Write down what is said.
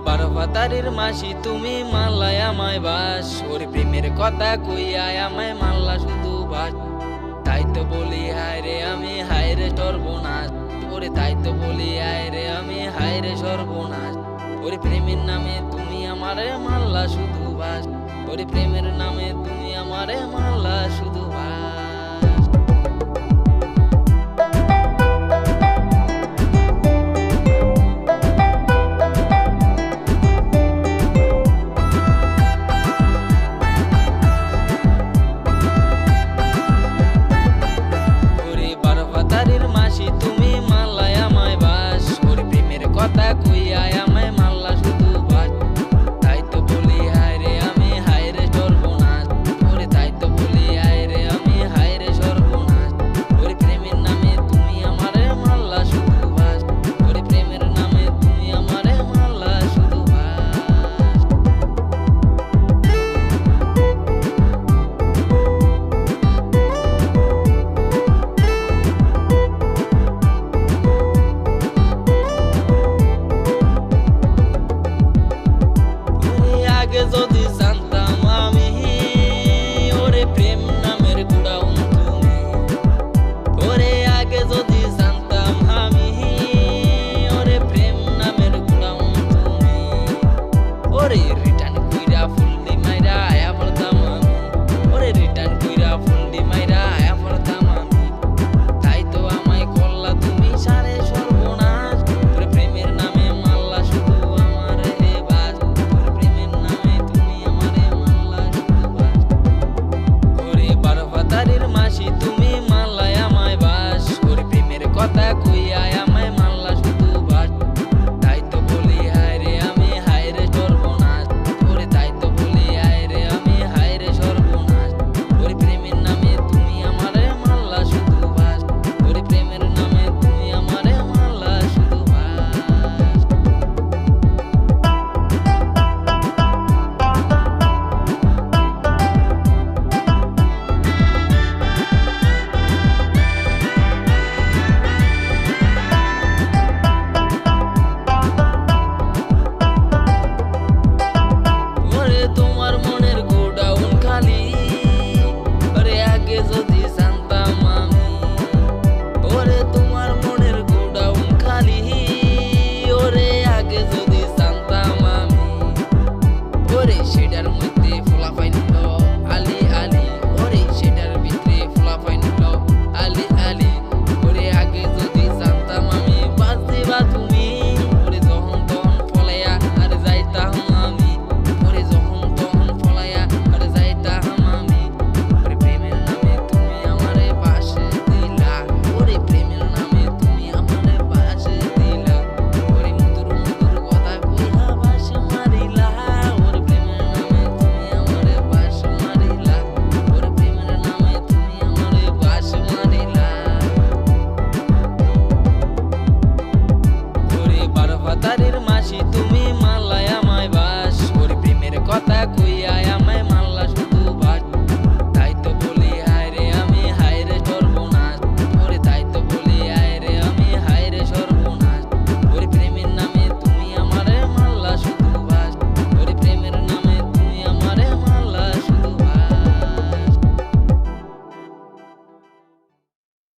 বারোভাতারের মাসি তুমি মাল্লাই আমায় বাস, ওর প্রেমের কথা কইয়া আমায় মাল্লা শুধু বাস। তাই তো বলি হায় রে আমি হায় রে সর্বনাশ, ওরে তাই তো বলি হায় রে আমি হায় রে সর্বনাশ। ওরে প্রেমের নামে তুমি আমারে মাল্লা শুধু বাস, ওরে প্রেমের নামে তুমি আমারে মাল্লা শুধু বাস। তুমি মাল্লাই আমায় বাস, ওর প্রেমের কথা